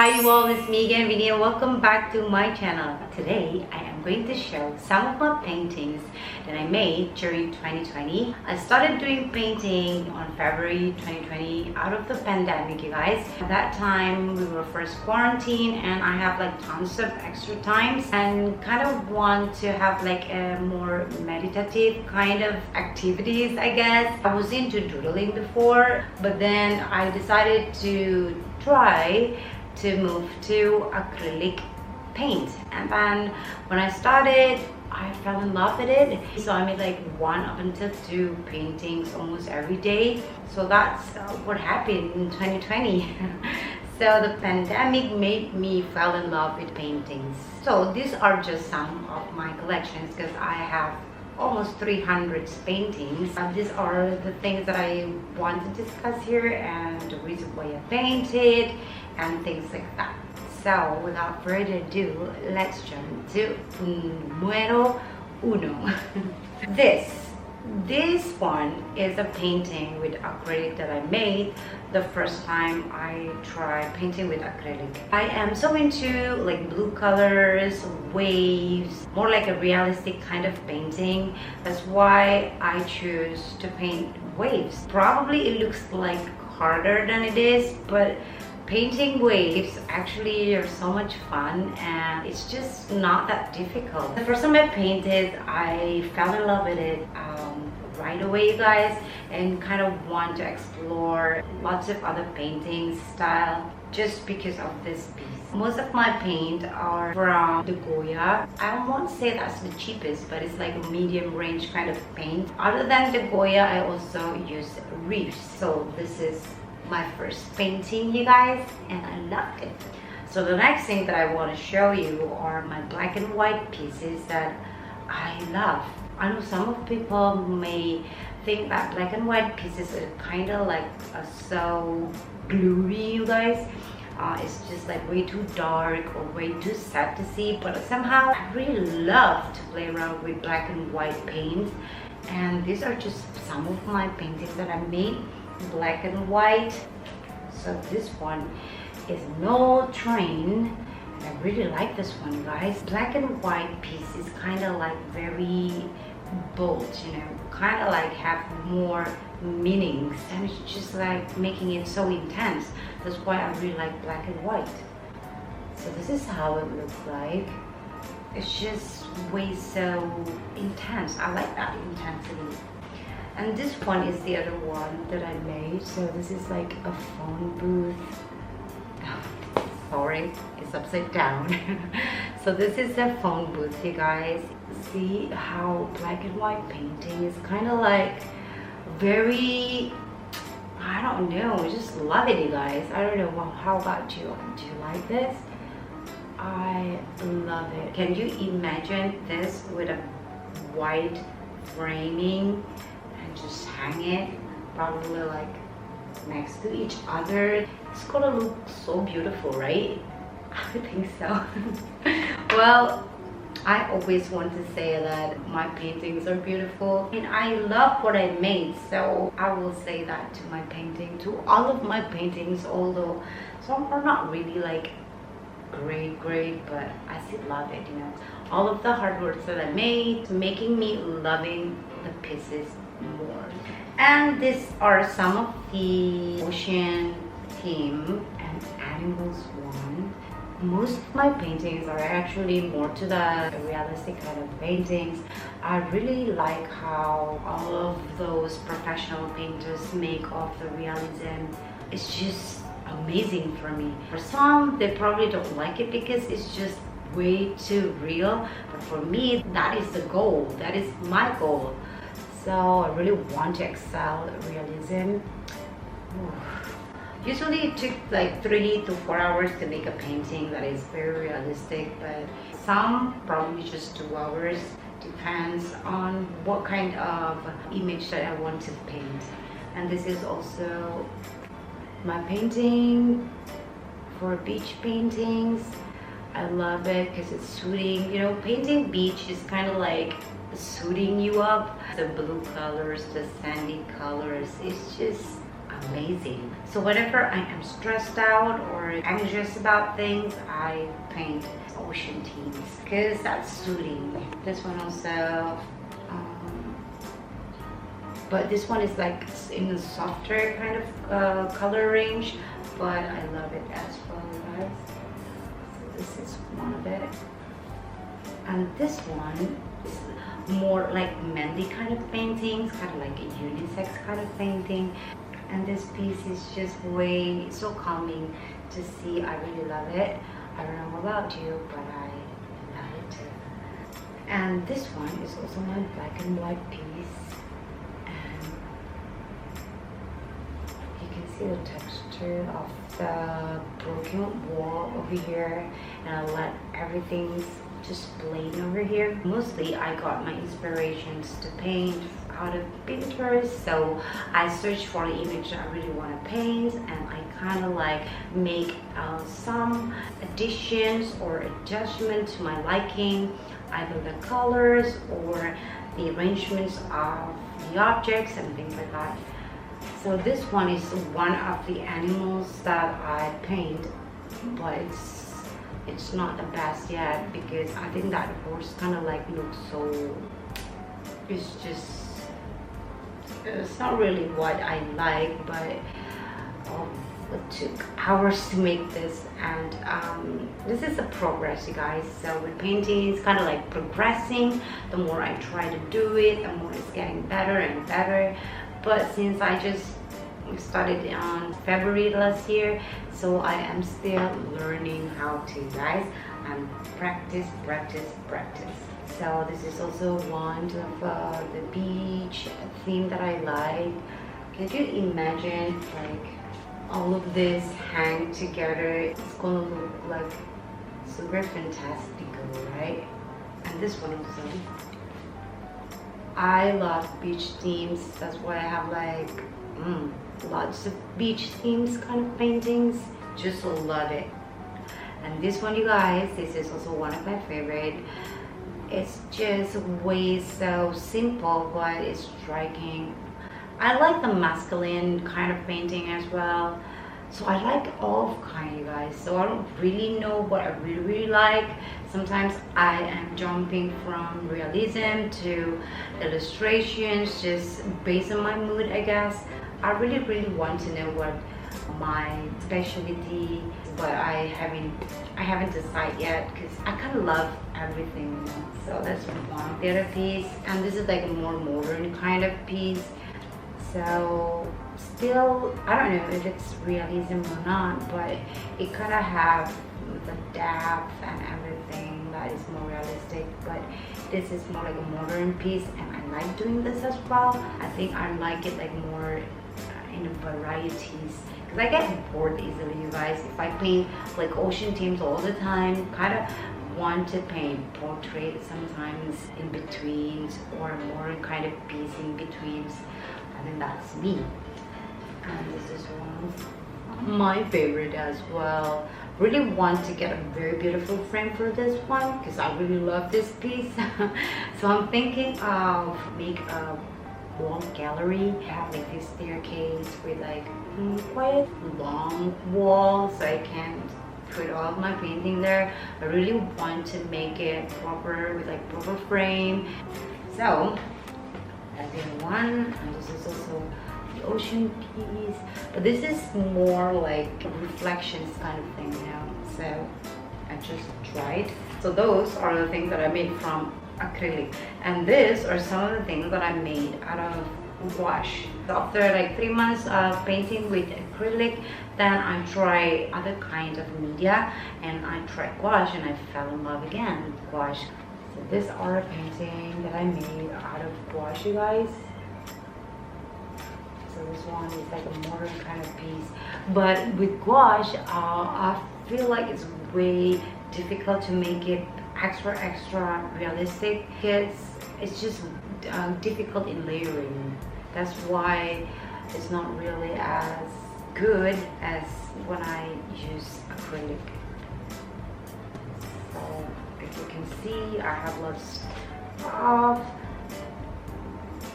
Hi you all, it's me again, Vinny, and welcome back to my channel. Today I am going to show some of my paintings that I made during 2020. I started doing painting on February 2020 out of the pandemic, you guys. At that time we were first quarantined and I have like tons of extra times and kind of want to have like a more meditative kind of activities, I guess. I was into doodling before, but then I decided to try to move to acrylic paint, and then when I started I fell in love with it. So I made like 1 up until 2 paintings almost every day. So that's what happened in 2020. So the pandemic made me fall in love with paintings. So these are just some of my collections because I have almost 300 paintings. These are the things that I want to discuss here and the reason why I painted and things like that. So without further ado, let's jump to numero uno. This one is a painting with acrylic that I made the first time I tried painting with acrylic. I am so into like blue colors, waves, more like a realistic kind of painting. That's why I choose to paint waves. Probably it looks like harder than it is, but painting waves actually are so much fun and it's just not that difficult. The first time I painted, I fell in love with it right away, you guys, and kind of want to explore lots of other painting style just because of this piece. Most of my paint are from the GOYA. I won't say that's the cheapest, but it's like a medium range kind of paint. Other than the GOYA, I also use REEVES. So this is my first painting, you guys, and I loved it. So the next thing that I want to show you are my black and white pieces that I love. I know some of people may think that black and white pieces are kind of like so gloomy, you guys. It's just like way too dark or way too sad to see, but somehow I really love to play around with black and white paints, and these are just some of my paintings that I made black and white. So this one is No Train. I really like this one, guys. Black and white piece is kind of like very bold, you know, kind of like have more meanings, and it's just like making it so intense. That's why I really like black and white. So this is how it looks like. It's just way so intense. I like that intensity. And this one is the other one that I made. So this is like a phone booth. Sorry, it's upside down. So this is a phone booth, you guys. See how black and white painting is kind of like very, I don't know, I just love it, you guys. I don't know, well, how about you? Do you like this? I love it. Can you imagine this with a white framing and just hang it probably like next to each other? It's gonna look so beautiful, right? I would think so. Well, I always want to say that my paintings are beautiful and I love what I made, so I will say that to my painting, to all of my paintings, although some are not really like great, but I still love it, you know. All of the hard work that I made making me loving the pieces more. And these are some of the ocean theme and animals one. Most of my paintings are actually more to the realistic kind of paintings. I really like how all of those professional painters make of the realism. It's just amazing for me. For some, they probably don't like it because it's just way too real, but for me, that is the goal. That is my goal. So I really want to excel at realism. Usually it took like 3 to 4 hours to make a painting that is very realistic, but some probably just 2 hours. Depends on what kind of image that I want to paint. And this is also my painting for beach paintings. I love it because it's soothing. You know, painting beach is kind of like soothing you up. The blue colors, the sandy colors, it's just amazing. So whenever I am stressed out or anxious about things, I paint ocean themes because that's soothing. This one also, but this one is like in a softer kind of color range, but I love it as well, guys. So this is one of it, and this one is more like Mandy kind of paintings, kind of like a unisex kind of painting. And this piece is just way so calming to see. I really love it. I don't know about you, but I love it too. And this one is also my black and white piece, and you can see the texture of the broken wall over here, and I let everything just plain over here. Mostly I got my inspirations to paint out of Pinterest, so I searched for the image that I really want to paint, and I kind of like make some additions or adjustments to my liking, either the colors or the arrangements of the objects and things like that. So this one is one of the animals that I paint, but it's not the best yet because I think that horse kind of like looks so, it's not really what I like, but it took hours to make this, and this is a progress, you guys. So with painting, it's kind of like progressing. The more I try to do it, the more it's getting better and better. But since I just started on February last year, so I am still learning how to, guys, and practice. So this is also one of the beach theme that I like. Can you imagine like all of this hang together? It's gonna look like super fantastical, right? And this one also, I love beach themes. That's why I have like lots of beach themes kind of paintings. Just love it. And this one, you guys, this is also one of my favorite. It's just way so simple, but it's striking. I like the masculine kind of painting as well, so I like all kind, you guys. So I don't really know what I really like. Sometimes I am jumping from realism to illustrations, just based on my mood, I guess. I really want to know what my specialty, but I haven't decided yet because I kind of love everything, you know? So that's one. The other piece, and this is like a more modern kind of piece, so still I don't know if it's realism or not, but it kind of have the depth and everything that is more realistic. But this is more like a modern piece, and I like doing this as well. I think I like it like more in varieties, because I get bored easily, you guys. If I paint like ocean themes all the time, kind of want to paint portraits sometimes in betweens, or more kind of piece in betweens. I think that's me. And this is one of my favorite as well. Really want to get a very beautiful frame for this one because I really love this piece. So I'm thinking of make a wall gallery. I have like this staircase with like quite long wall, so I can put all of my painting there. I really want to make it proper with like proper frame. So I did one, and this is also the ocean piece, but this is more like reflections kind of thing, you know. So I just tried. So those are the things that I made from acrylic, and these are some of the things that I made out of gouache. After like 3 months of painting with acrylic, then I tried other kinds of media, and I tried gouache, and I fell in love again with gouache. So this are a painting that I made out of gouache, you guys. So this one is like a modern kind of piece, but with gouache, I feel like it's way difficult to make it extra realistic because it's just difficult in layering. That's why it's not really as good as when I use acrylic. So if you can see, I have lots of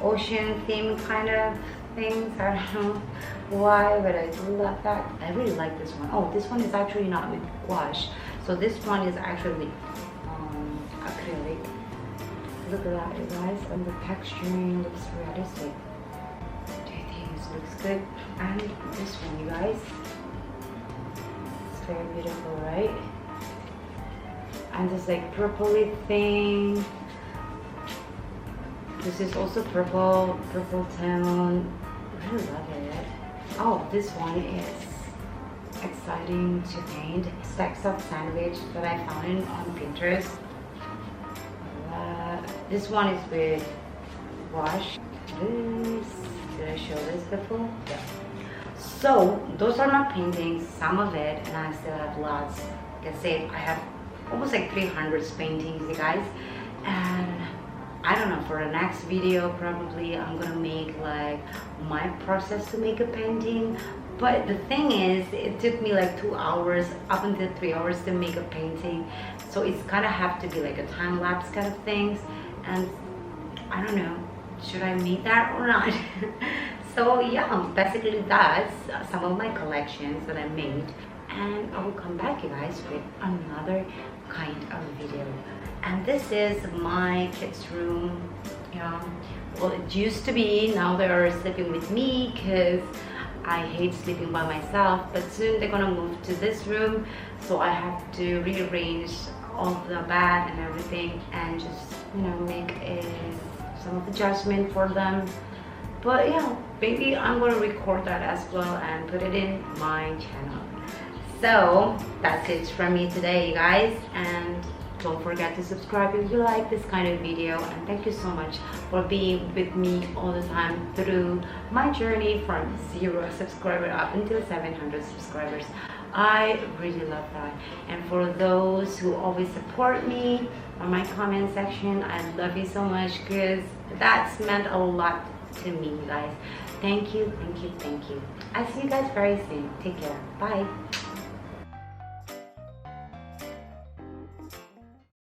ocean theme kind of things. I don't know why, but I do love that. I really like this one. Oh, this one is actually not with gouache. So this one is actually with acrylic. Look at that, you guys. And the texturing looks realistic. Do you think this looks good? And this one, you guys. It's very beautiful, right? And this like purpley thing. This is also purple tone. Really love it. Oh, this one is exciting to paint. Stacks of sandwich that I found on Pinterest. This one is with wash. Did I show this before? Yeah. So those are my paintings, some of it, and I still have lots. Like I said, I have almost like 300 paintings, you guys. And I don't know, for the next video probably I'm gonna make like my process to make a painting. But the thing is, it took me like 2 hours up until 3 hours to make a painting. So it's kind of have to be like a time-lapse kind of things. And I don't know, should I make that or not? So yeah, basically that's some of my collections that I made. And I will come back, you guys, with another kind of video. And this is my kids' room. Yeah, well, it used to be. Now they are sleeping with me because I hate sleeping by myself. But soon they're gonna move to this room, so I have to rearrange all the bed and everything, and just, you know, make some of adjustment for them. But yeah, maybe I'm gonna record that as well and put it in my channel. So that's it from me today, you guys, and don't forget to subscribe if you like this kind of video. And thank you so much for being with me all the time through my journey from 0 subscriber up until 700 subscribers. I really love that. And for those who always support me on my comment section, I love you so much, because that's meant a lot to me, guys. Thank you, thank you, thank you. I'll see you guys very soon. Take care. Bye.